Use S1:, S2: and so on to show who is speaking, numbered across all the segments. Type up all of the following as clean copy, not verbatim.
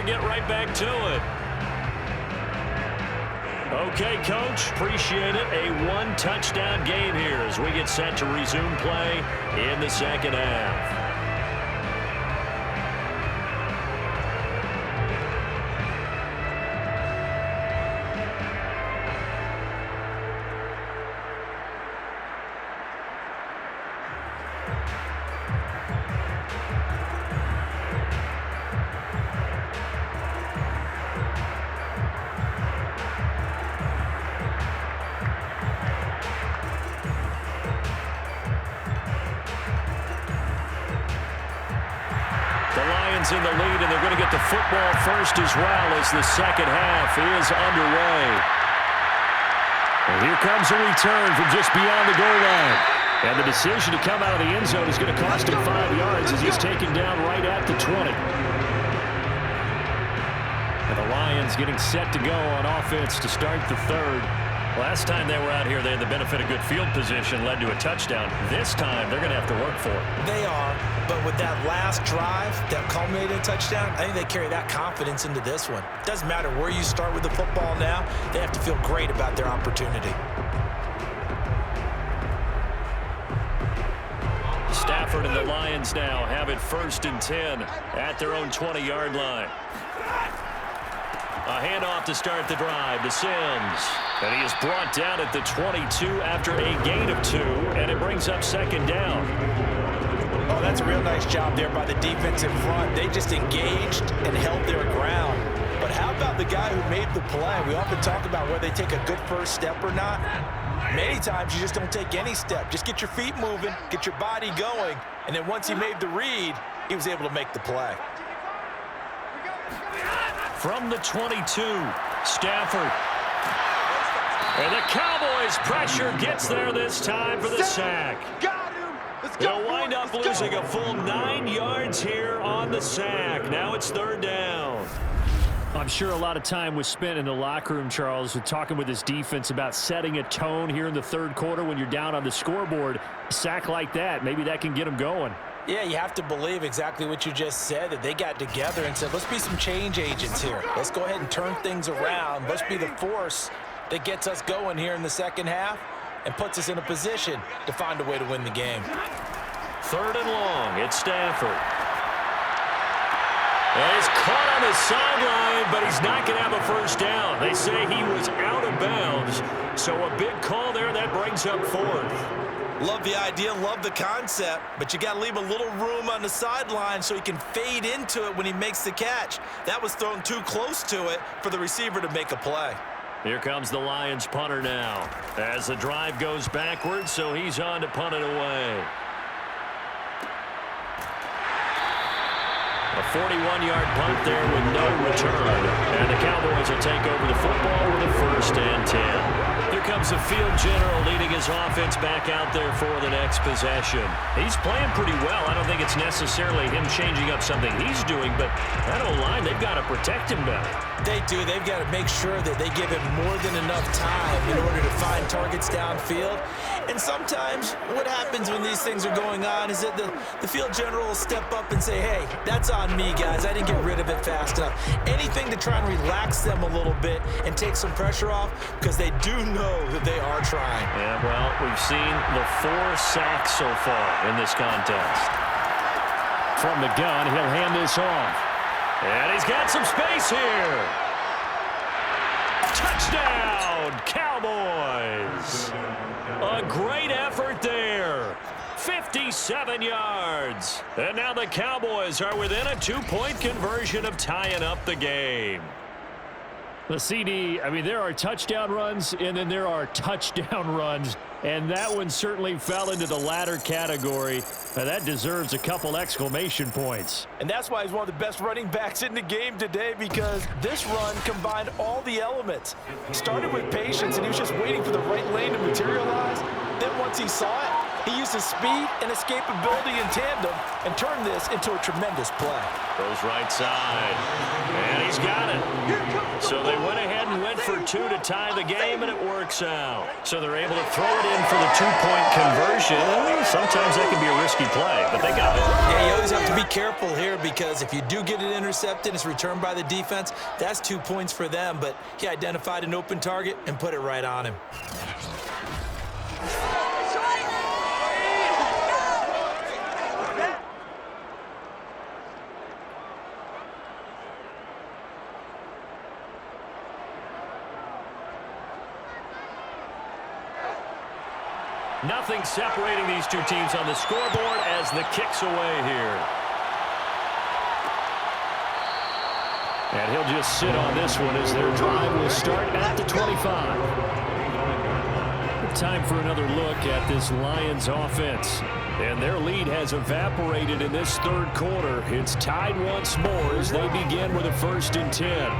S1: get right back to it. Okay, Coach, appreciate it. A one-touchdown game here as we get set to resume play in the second half. In the lead, and they're going to get the football first as well as the second half is underway. And here comes a return from just beyond the goal line. And the decision to come out of the end zone is going to cost him 5 yards as he's taken down right at the 20. And the Lions getting set to go on offense to start the third. Last time they were out here, they had the benefit of good field position, led to a touchdown. This time, they're going to have to work for it.
S2: They are, but with that last drive that culminated in a touchdown, I think they carry that confidence into this one. It doesn't matter where you start with the football now. They have to feel great about their opportunity.
S1: Stafford and the Lions now have it 1st and 10 at their own 20-yard line. A handoff to start the drive to Sims. And he is brought down at the 22 after a gain of 2, and it brings up second down.
S2: Oh, that's a real nice job there by the defense in front. They just engaged and held their ground. But how about the guy who made the play? We often talk about whether they take a good first step or not. Many times you just don't take any step. Just get your feet moving, get your body going, and then once he made the read, he was able to make the play.
S1: From the 22, Stafford. And the Cowboys pressure gets there this time for the sack. They'll wind up losing a full 9 yards here on the sack. Now it's 3rd down.
S3: I'm sure a lot of time was spent in the locker room, Charles, with talking with his defense about setting a tone here in the third quarter when you're down on the scoreboard. A sack like that, maybe that can get them going.
S2: Yeah, you have to believe exactly what you just said, that they got together and said, let's be some change agents here. Let's go ahead and turn things around. Let's be the force that gets us going here in the second half and puts us in a position to find a way to win the game.
S1: 3rd and long, it's Stafford. And he's caught on the sideline, but he's not going to have a first down. They say he was out of bounds, so a big call there. That brings up 4th.
S2: Love the idea, love the concept, but you got to leave a little room on the sideline so he can fade into it when he makes the catch. That was thrown too close to it for the receiver to make a play.
S1: Here comes the Lions punter now as the drive goes backwards, so he's on to punt it away. A 41-yard punt there with no return. And the Cowboys will take over the football with a 1st and 10. Here comes the field general leading his offense back out there for the next possession. He's playing pretty well. I don't think it's necessarily him changing up something he's doing, but that O-line, they've got to protect him better.
S2: They do. They've got to make sure that they give him more than enough time in order to find targets downfield. And sometimes what happens when these things are going on is that the field general will step up and say, hey, that's on me, guys. I didn't get rid of it fast enough. Anything to try and relax them a little bit and take some pressure off, because they do know that they are trying.
S1: Yeah, well, we've seen the 4 sacks so far in this contest.
S3: From the gun, he'll hand this off.
S1: And he's got some space here. Touchdown, Cowboys. A great effort there. 57 yards. And now the Cowboys are within a 2-point conversion of tying up the game.
S3: The CD, I mean, there are touchdown runs, and then there are touchdown runs. And that one certainly fell into the latter category. That deserves a couple exclamation points.
S2: And that's why he's one of the best running backs in the game today, because this run combined all the elements. He started with patience, and he was just waiting for the right lane to materialize. Then once he saw it, he used his speed and escapability in tandem and turned this into a tremendous play.
S1: Goes right side, and he's got it. So they went ahead and went for two to tie the game, and it works out. So they're able to throw it in for the two-point conversion. Sometimes that can be a risky play, but they got it.
S2: Yeah, you always have to be careful here because if you do get it intercepted, it's returned by the defense, that's 2 points for them. But he identified an open target and put it right on him.
S1: Nothing separating these two teams on the scoreboard as the kick's away here.
S3: And he'll just sit on this one as their drive will start at the 25. Time for another look at this Lions offense. And their lead has evaporated in this third quarter. It's tied once more as they begin with a 1st and 10.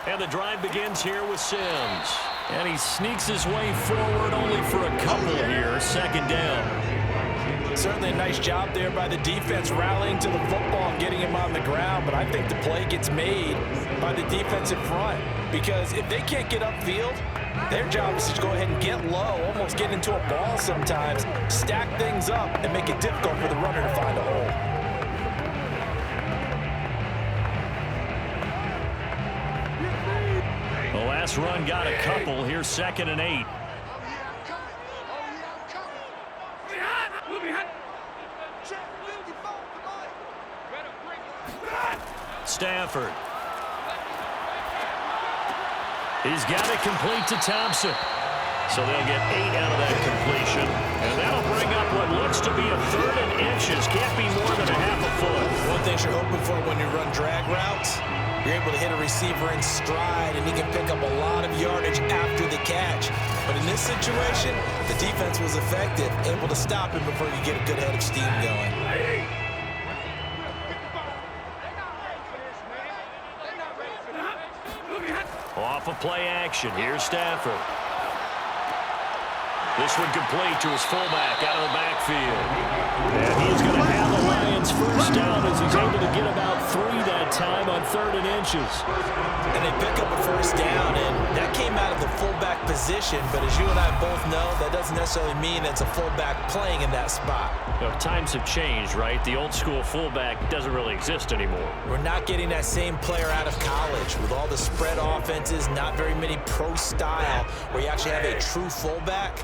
S1: And the drive begins here with Sims. And he sneaks his way forward only for a couple here. 2nd down.
S2: Certainly a nice job there by the defense rallying to the football and getting him on the ground. But I think the play gets made by the defensive front. Because if they can't get upfield, their job is to go ahead and get low, almost get into a ball sometimes, stack things up, and make it difficult for the runner to find a hole.
S1: The last run got a couple. Here's 2nd and 8. Stafford. He's got it complete to Thompson. So they'll get 8 out of that completion. And that'll bring up what looks to be a 3rd and inches. Can't be more than a half a foot.
S2: One thing you're hoping for when you run drag routes, you're able to hit a receiver in stride, and he can pick up a lot of yardage after the catch. But in this situation, the defense was effective, able to stop him before you get a good head of steam going.
S1: Off of play action. Here's Stafford. This one complete to his fullback out of the backfield. And he's going to have the Lions 1st down as he's able to get about 3 that time on 3rd and inches.
S2: And they pick up a 1st down, and that came out of the fullback position. But as you and I both know, that doesn't necessarily mean it's a fullback playing in that spot.
S1: You know, times have changed, right? The old school fullback doesn't really exist anymore.
S2: We're not getting that same player out of college with all the spread offenses, not very many pro style where you actually have a true fullback.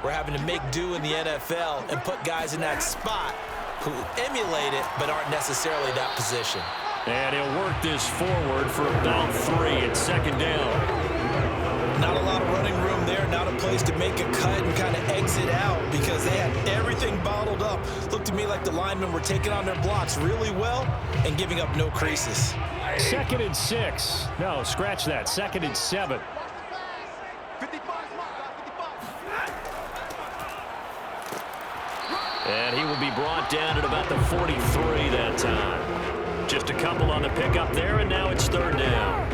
S2: We're having to make do in the NFL and put guys in that spot who emulate it but aren't necessarily that position.
S1: And he'll work this forward for about 3 at 2nd down.
S2: Not a lot of running room there, not a place to make a cut and kind of exit out because they had everything bottled up. Looked to me like the linemen were taking on their blocks really well and giving up no creases.
S3: 2nd and 6. No, scratch that. 2nd and 7.
S1: And he will be brought down at about the 43 that time. Just a couple on the pickup there, and now it's 3rd down.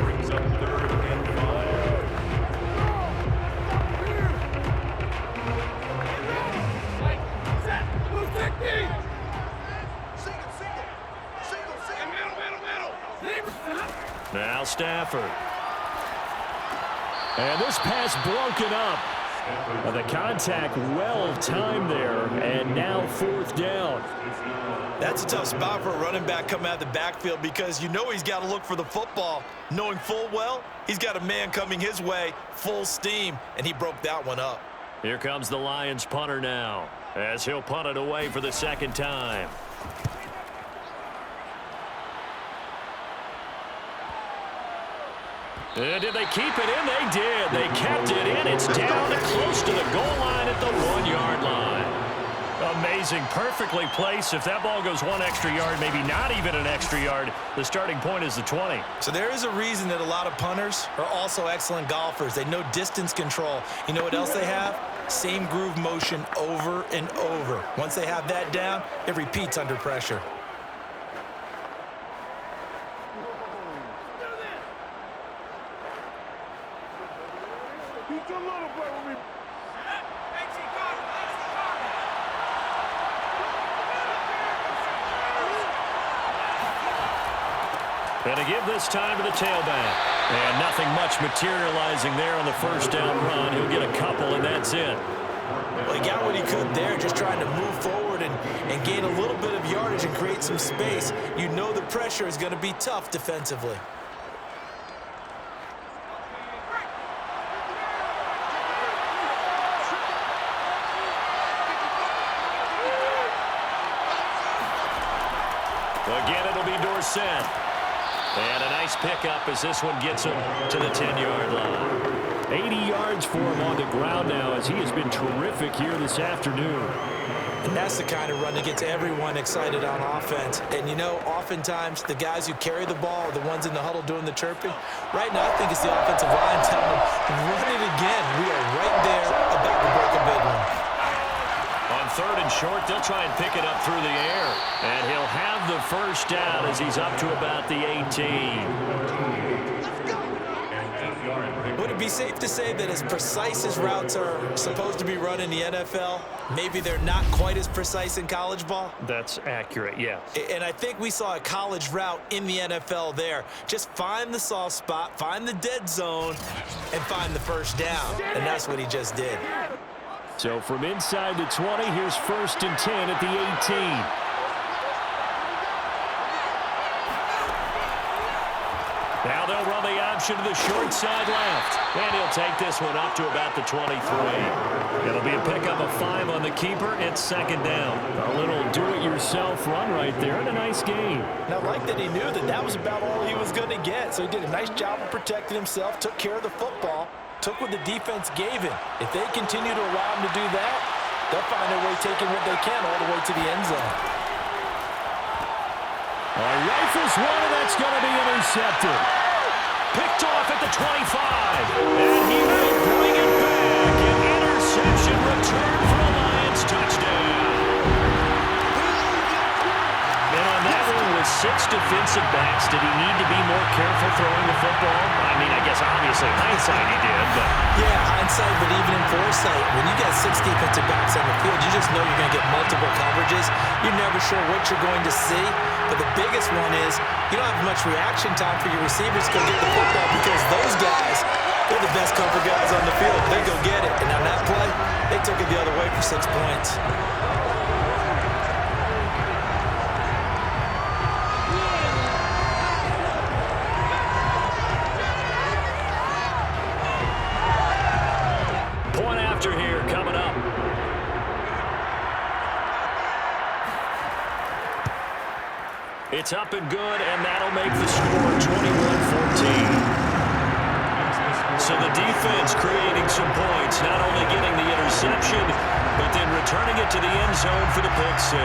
S1: Brings up 3rd and 5. Now Stafford.
S3: And this pass broken up. The contact well timed there, and now 4th down.
S2: That's a tough spot for a running back coming out of the backfield because you know he's got to look for the football, knowing full well he's got a man coming his way full steam, and he broke that one up.
S1: Here comes the Lions punter now as he'll punt it away for the 2nd time. Did they keep it in? They did. They kept it in. It's down close to the goal line at the 1-yard line. Amazing. Perfectly placed. If that ball goes 1 extra yard, maybe not even an extra yard, the starting point is the 20.
S2: So there is a reason that a lot of punters are also excellent golfers. They know distance control. You know what else they have? Same groove motion over and over. Once they have that down, it repeats under pressure.
S1: And to give this time to the tailback. And nothing much materializing there on the first down run. He'll get a couple, and that's it.
S2: Well, he got what he could there, just trying to move forward and gain a little bit of yardage and create some space. You know the pressure is going to be tough defensively.
S1: Again, it'll be Dorsett. And a nice pickup as this one gets him to the 10-yard line.
S3: 80 yards for him on the ground now as he has been terrific here this afternoon.
S2: And that's the kind of run that gets everyone excited on offense. And, you know, oftentimes the guys who carry the ball are the ones in the huddle doing the chirping. Right now, I think it's the offensive line telling them, run it again. We are right there about to break a big one.
S1: On third and short, they'll try and pick it up through the air. And he'll have the first down as he's up to about the 18.
S2: Would it be safe to say that as precise as routes are supposed to be run in the NFL, maybe they're not quite as precise in college ball?
S1: That's accurate, yeah.
S2: And I think we saw a college route in the NFL there. Just find the soft spot, find the dead zone, and find the first down. And that's what he just did.
S3: So from inside the 20, here's 1st and 10 at the 18.
S1: Now they'll run the option to the short side left. And he'll take this one up to about the 23. It'll be a pickup of 5 on the keeper and 2nd down.
S3: A little do-it-yourself run right there and a nice game.
S2: Now, like that he knew that was about all he was going to get. So he did a nice job of protecting himself, took care of the football, took what the defense gave him. If they continue to allow him to do that, they'll find a way taking what they can all the way to the end zone.
S3: Rifles one, and that's going to be intercepted.
S1: Picked off at the 25. And he will bring it back. An interception return for the Lions. Touchdown. And on that one with 6 defensive backs, did he need to be more careful throwing the football? I mean, I guess obviously hindsight he did, but...
S2: Yeah, hindsight, but even in foresight, when you got 6 defensive backs on the field, you just know you're going to get multiple coverages. You're never sure what you're going to see. But the biggest one is you don't have much reaction time for your receivers to go get the football because those guys, they're the best cover guys on the field. They go get it. And on that play, they took it the other way for 6 points.
S1: Point after here coming up. It's up and good, and that'll make the score 21-14. So the defense creating some points, not only getting the interception, but then returning it to the end zone for the pick 6.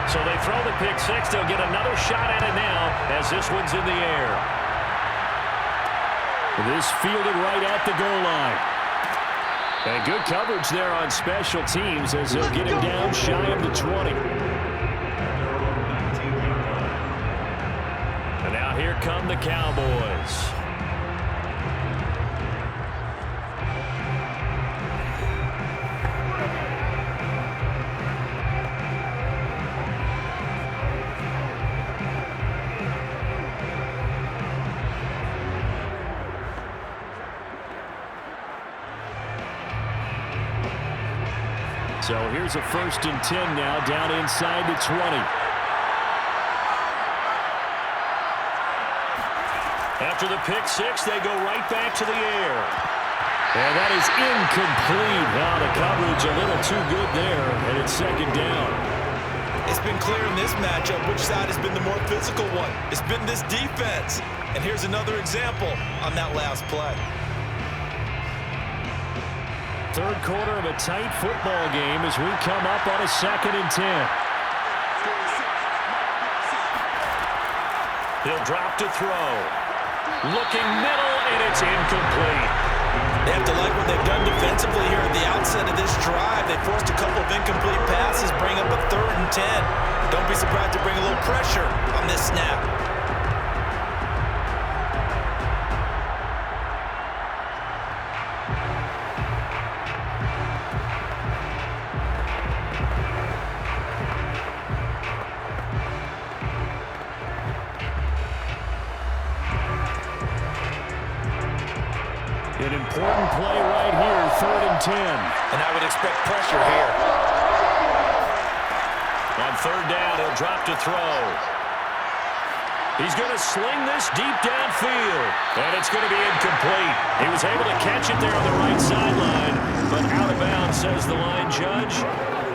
S1: So they throw the pick 6. They'll get another shot at it now as this one's in the air.
S3: This fielded right at the goal line. And good coverage there on special teams as they'll get him down shy of the 20.
S1: And now here come the Cowboys.
S3: So here's a 1st and 10 now down inside the 20.
S1: After the pick six, they go right back to the air.
S3: And that is incomplete. Now the coverage a little too good there, and it's second down.
S2: It's been clear in this matchup which side has been the more physical one. It's been this defense. And here's another example on that last play.
S3: Third quarter of a tight football game as we come up on a 2nd and 10.
S1: He'll drop to throw. Looking middle, and it's incomplete.
S2: They have to like what they've done defensively here at the outset of this drive. They forced a couple of incomplete passes, bring up a 3rd and 10. Don't be surprised to bring a little pressure on this snap.
S3: An important play right here, 3rd and 10.
S2: And I would expect pressure here.
S1: On 3rd down, he'll drop to throw. He's going to sling this deep downfield, and it's going to be incomplete. He was able to catch it there on the right sideline, but out of bounds, says the line judge,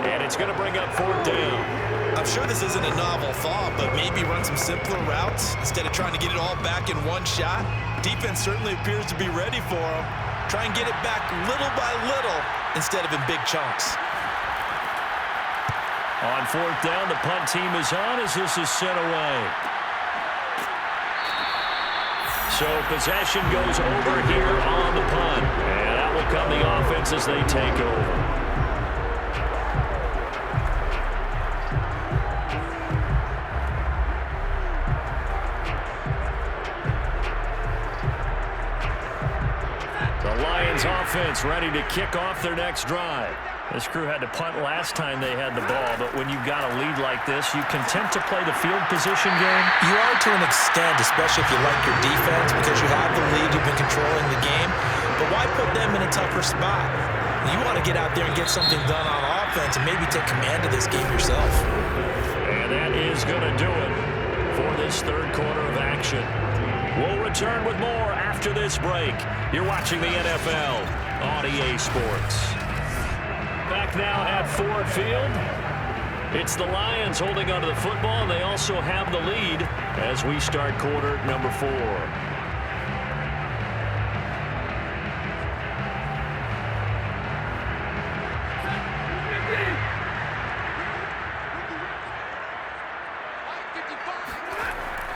S1: and it's going to bring up 4th down.
S2: I'm sure this isn't a novel thought, but maybe run some simpler routes instead of trying to get it all back in one shot. Defense certainly appears to be ready for him. Try and get it back little by little instead of in big chunks.
S1: On 4th down, the punt team is on as this is sent away. So possession goes over here on the punt. And that will come the offense as they take over. Offense ready to kick off their next drive. This crew had to punt last time they had the ball, but when you've got a lead like this, you content to play the field position game?
S2: You are to an extent, especially if you like your defense, because you have the lead, you've been controlling the game. But why put them in a tougher spot? You want to get out there and get something done on offense and maybe take command of this game yourself.
S1: And that is going to do it for this 3rd quarter of action. We'll return with more after this break. You're watching the NFL on EA Sports. Back now at Ford Field. It's the Lions holding onto the football, and they also have the lead as we start quarter number 4.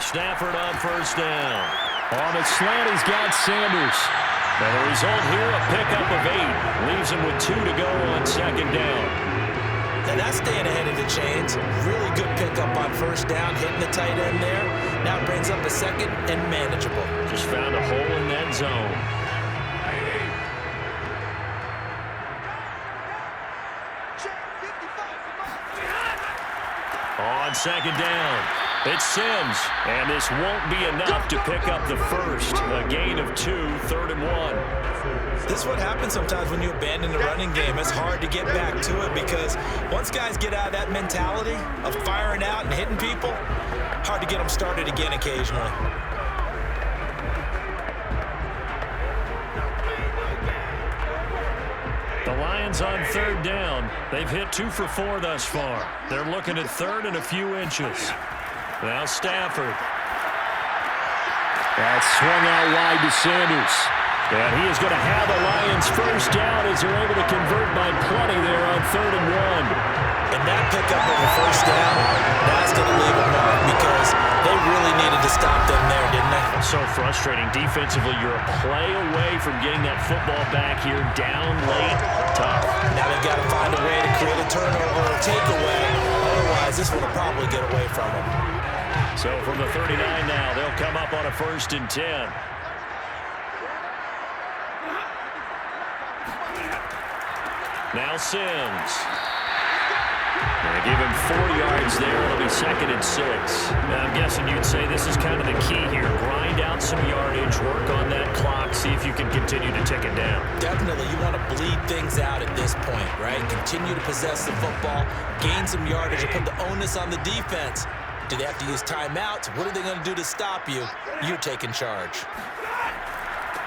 S1: Stafford on 1st down.
S3: On a slant, he's got Sanders.
S1: And the result here, a pickup of 8. Leaves him with 2 to go on 2nd down.
S2: And that's staying ahead of the chains. Really good pickup on 1st down, hitting the tight end there. Now brings up a 2nd and manageable.
S1: Just found a hole in that zone. On 2nd down, it's Sims, and this won't be enough to pick up the first. A gain of 2, 3rd and 1.
S2: This is what happens sometimes when you abandon the running game. It's hard to get back to it because once guys get out of that mentality of firing out and hitting people, hard to get them started again occasionally.
S1: The Lions on 3rd down. They've hit 2 for 4 thus far. They're looking at 3rd and a few inches. Now Stafford.
S3: That's swung out wide to Sanders. And he is going to have the Lions 1st down as they're able to convert by plenty there on 3rd and 1.
S2: And that pickup of a 1st down, that's going to leave a mark because they really needed to stop them there, didn't they?
S1: So frustrating. Defensively, you're a play away from getting that football back here down late. Tough.
S2: Now they've got to find a way to create a turnover or takeaway. Otherwise, this one will probably get away from them.
S1: So from the 39 now, they'll come up on a 1st and 10. Now Sims. They give him 4 yards there. It'll be 2nd and 6. Now, I'm guessing you'd say this is kind of the key here. Grind out some yardage, work on that clock, see if you can continue to tick it down.
S2: Definitely. You want to bleed things out at this point, right? Continue to possess the football, gain some yardage, and put the onus on the defense Do they have to use timeouts? What are they going to do to stop you? You're taking charge.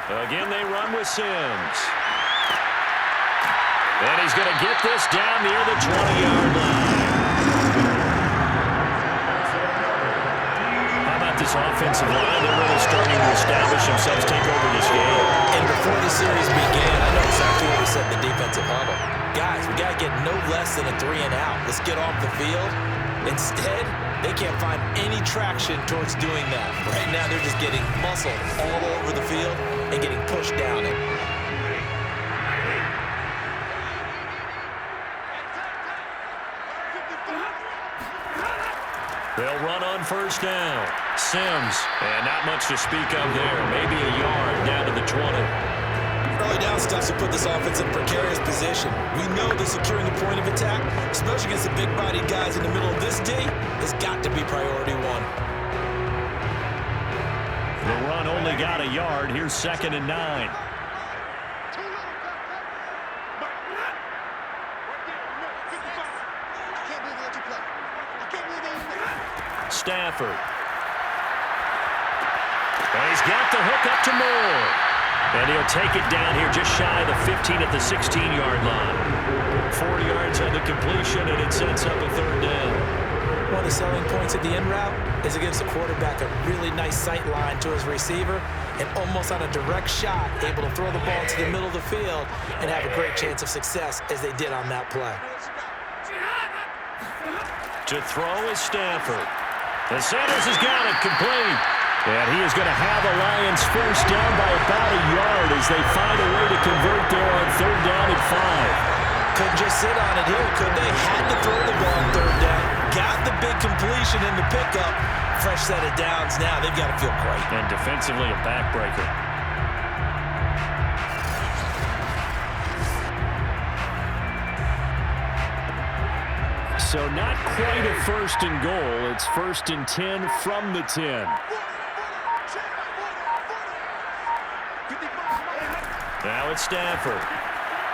S1: Again, they run with Sims. And he's going to get this down near the 20-yard line. How about this offensive line? They're really starting to establish themselves, take over this game.
S2: And before the series began, I know exactly what we said in the defensive huddle. Guys, we got to get no less than a 3-and-out. Let's get off the field. Instead, they can't find any traction towards doing that. Right now, they're just getting muscled all over the field and getting pushed down it.
S1: They'll run on first down. Sims, and not much to speak of there. Maybe a yard down to the 20.
S2: Early down stuff to put this offense in a precarious position. We know that securing the point of attack, especially against the big-bodied guys in the middle of this D, has got to be priority one.
S3: The run only got a yard. Here's 2nd and 9.
S1: Stafford. And he's got the hook up to Moore. And he'll take it down here just shy of the 15 at the 16-yard line. 4 yards on the completion, and it sets up a 3rd down.
S2: One of the selling points of the in route is it gives the quarterback a really nice sight line to his receiver and almost on a direct shot able to throw the ball to the middle of the field and have a great chance of success as they did on that play.
S1: To throw is Stafford. And Sanders has got it complete. And he is going to have the Lions first down by about a yard as they find a way to convert there on 3rd down and 5.
S2: Couldn't just sit on it here, could they? Had to throw the ball on 3rd down. Got the big completion in the pickup. Fresh set of downs now. They've got to feel great.
S1: And defensively a backbreaker.
S3: So not quite a 1st and goal. It's 1st and 10 from the 10.
S1: Now it's Stafford.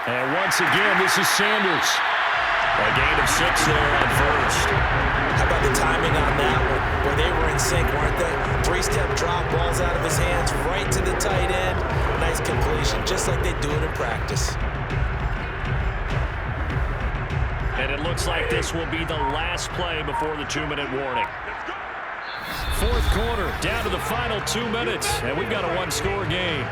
S3: And once again, this is Sanders.
S1: A gain of 6 there on 1st.
S2: How about the timing on that one? Where they were in sync, weren't they? 3-step drop, balls out of his hands, right to the tight end. Nice completion, just like they do it in practice.
S1: And it looks like this will be the last play before the 2-minute warning.
S3: 4th quarter, down to the final 2 minutes, and we've got a 1-score game.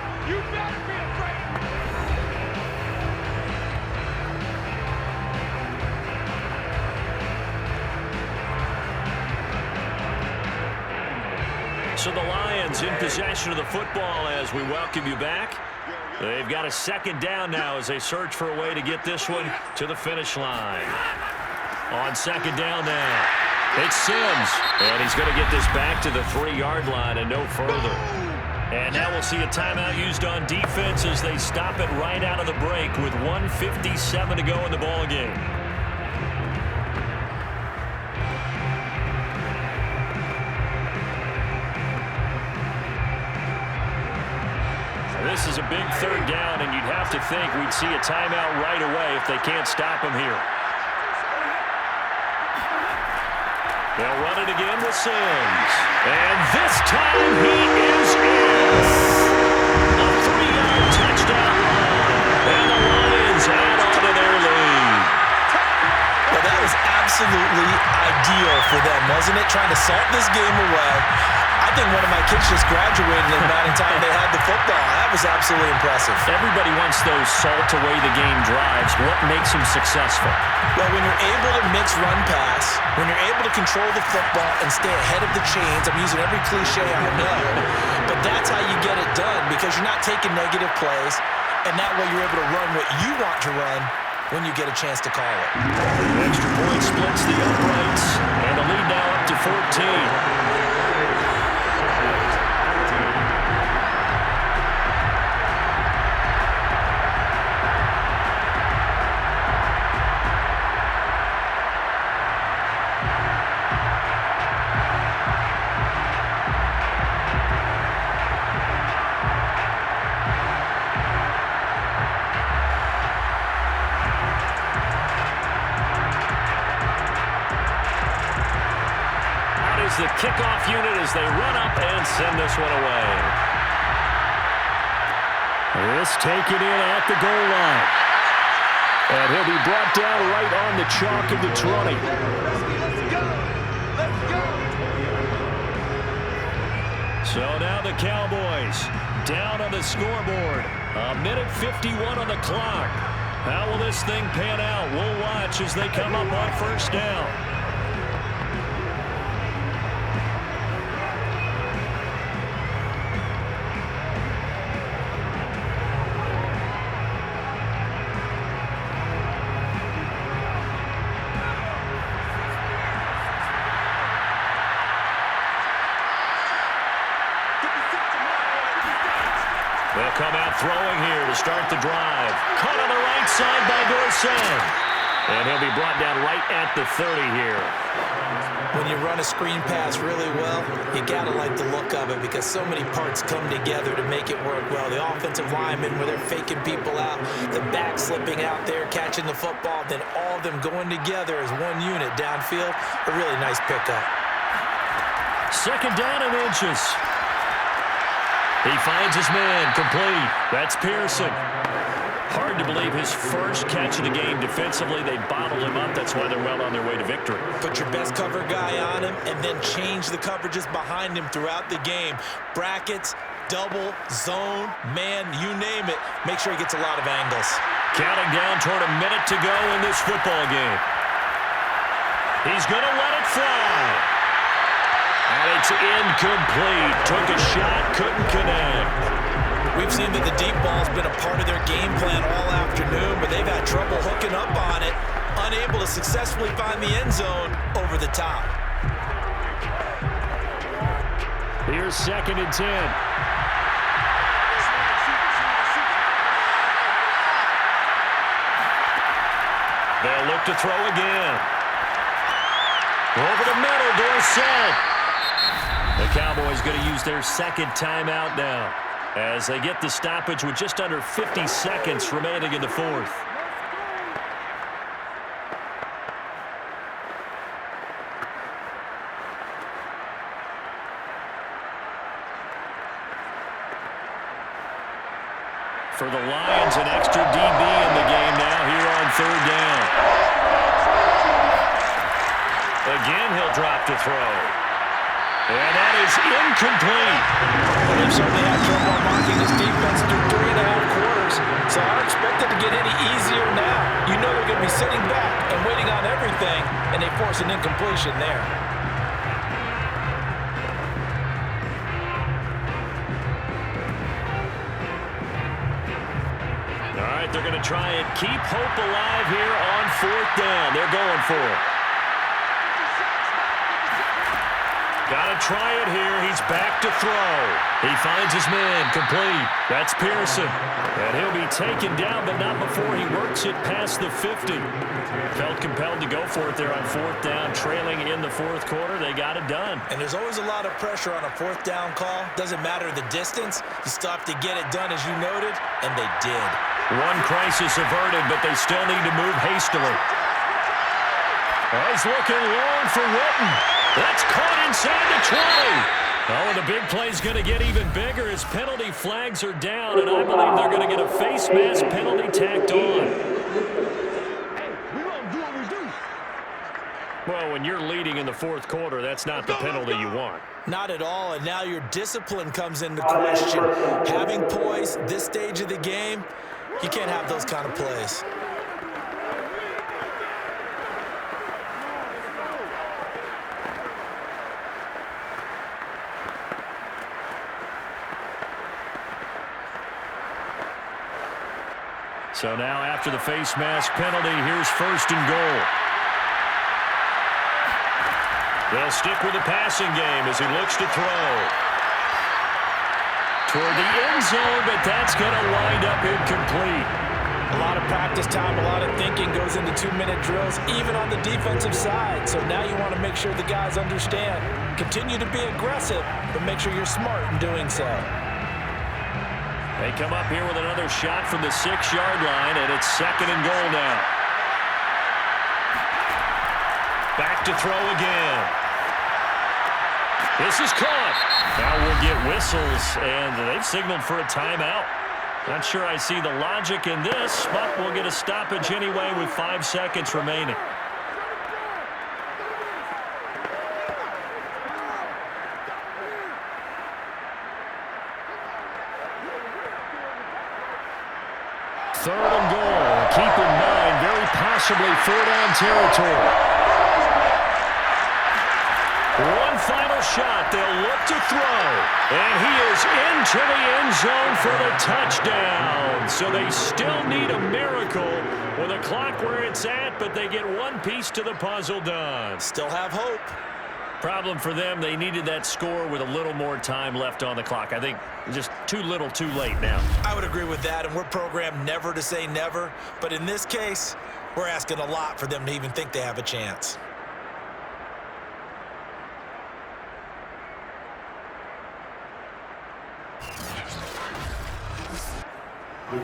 S1: So the Lions in possession of the football as we welcome you back. They've got a 2nd down now as they search for a way to get this one to the finish line. On 2nd down now, it's Sims. And he's going to get this back to the 3-yard line and no further. And now we'll see a timeout used on defense as they stop it right out of the break with 1:57 to go in the ballgame. This is a big 3rd down, and you'd have to think we'd see a timeout right away if they can't stop him here. They'll run it again with Sims. And this time he is in. A 3-yard touchdown. And the Lions add on to their lead.
S2: Well, that was absolutely ideal for them, wasn't it? Trying to salt this game away. I think one of my kids just graduated in the amount of time they had the football. That was absolutely impressive.
S1: Everybody wants those salt away the game drives. What makes them successful?
S2: Well, when you're able to mix run pass, when you're able to control the football and stay ahead of the chains, I'm using every cliche I know, but that's how you get it done because you're not taking negative plays, and that way you're able to run what you want to run when you get a chance to call it.
S1: The extra point splits the uprights, and the lead now up to 14. is the kickoff unit as they run up and send this one away.
S3: This taken in at the goal line. And he'll be brought down right on the chalk of the 20. So now the Cowboys down on the scoreboard. 1:51 on the clock. How will this thing pan out? We'll watch as they come up on first down.
S1: They'll come out throwing here to start the drive. Caught on the right side by Dorsett. And he'll be brought down right at the 30 here.
S2: When you run a screen pass really well, you got to like the look of it because so many parts come together to make it work well. The offensive linemen, where they're faking people out, the back slipping out there, catching the football, then all of them going together as one unit downfield. A really nice pickup.
S3: Second down and inches.
S1: He finds his man, complete. That's Pearson. Hard to believe his first catch of the game defensively. They bottled him up. That's why they're well on their way to victory.
S2: Put your best cover guy on him and then change the coverages behind him throughout the game. Brackets, double, zone, man, you name it. Make sure he gets a lot of angles.
S1: Counting down toward a minute to go in this football game. He's going to let it fly. And it's incomplete. Took a shot, couldn't connect.
S2: We've seen that the deep ball's been a part of their game plan all afternoon, but they've had trouble hooking up on it, unable to successfully find the end zone over the top.
S3: Here's 2nd and 10.
S1: They'll look to throw again. Over the middle, Dorsett. The Cowboys going to use their second timeout now as they get the stoppage with just under 50 seconds remaining in the fourth. For the Lions, an extra DB in the game now here on third down. Again, he'll drop to throw. And that is incomplete.
S2: Well, they've certainly had trouble marking this defense through 3.5 quarters, so I don't expect it to get any easier now. You know they're going to be sitting back and waiting on everything, and they force an incompletion there.
S1: All right, they're going to try and keep hope alive here on fourth down. They're going for it. Got to try it here. He's back to throw. He finds his man, complete. That's Pearson. And he'll be taken down, but not before he works it past the 50. Felt compelled to go for it there on fourth down, trailing in the fourth quarter. They got it done.
S2: And there's always a lot of pressure on a fourth down call. Doesn't matter the distance. You still have to get it done, as you noted, and they did.
S1: One crisis averted, but they still need to move hastily. Oh, he's looking long for Witten. That's caught inside the 20. Oh, and the big play's going to get even bigger as penalty flags are down, and I believe they're going to get a face mask penalty tacked on.
S4: Hey, we won't do what we do.
S1: Well, when you're leading in the fourth quarter, that's not the penalty you want.
S2: Not at all, and now your discipline comes into question. Having poise this stage of the game, you can't have those kind of plays.
S1: So now after the face mask penalty, here's first and goal. They'll stick with the passing game as he looks to throw. Toward the end zone, but that's going to wind up incomplete.
S2: A lot of practice time, a lot of thinking goes into 2-minute drills, even on the defensive side. So now you want to make sure the guys understand. Continue to be aggressive, but make sure you're smart in doing so.
S1: They come up here with another shot from the 6-yard line, and it's second and goal now. Back to throw again. This is caught. Now we'll get whistles, and they've signaled for a timeout. Not sure I see the logic in this, but we'll get a stoppage anyway with 5 seconds remaining. Third and goal. Keep in mind, very possibly third-down territory. One final shot. They'll look to throw. And he is into the end zone for the touchdown. So they still need a miracle with a clock where it's at, but they get one piece to the puzzle done.
S2: Still have hope.
S1: Problem for them, they needed that score with a little more time left on the clock. I think just too little, too late now.
S2: I would agree with that, and we're programmed never to say never. But in this case, we're asking a lot for them to even think they have a chance.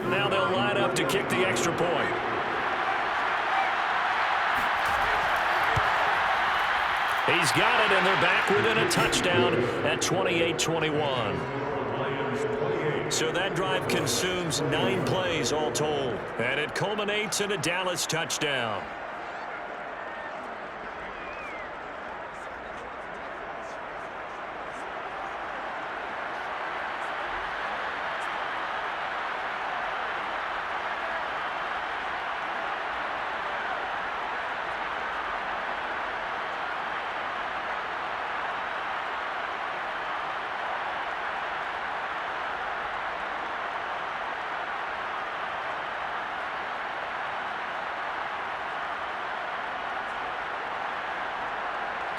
S1: Now they'll line up to kick the extra point. He's got it, and they're back within a touchdown at 28-21. So that drive consumes 9 plays all told, and it culminates in a Dallas touchdown.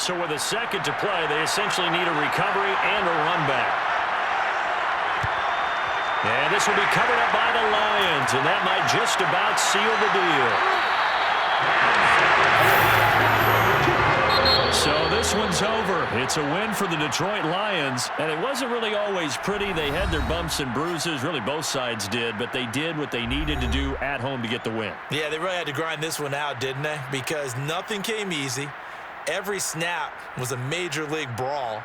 S1: So with a second to play, they essentially need a recovery and a run back. And this will be covered up by the Lions, and that might just about seal the deal. So this one's over. It's a win for the Detroit Lions, and it wasn't really always pretty. They had their bumps and bruises. Really, both sides did, but they did what they needed to do at home to get the win.
S2: Yeah, they really had to grind this one out, didn't they? Because nothing came easy. Every snap was a major league brawl.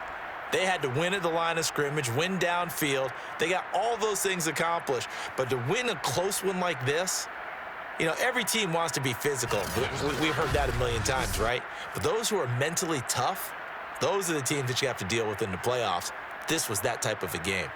S2: They had to win at the line of scrimmage, win downfield. They got all those things accomplished. But to win a close one like this, you know, every team wants to be physical. We've heard that a million times, right? But those who are mentally tough, those are the teams that you have to deal with in the playoffs. This was that type of a game.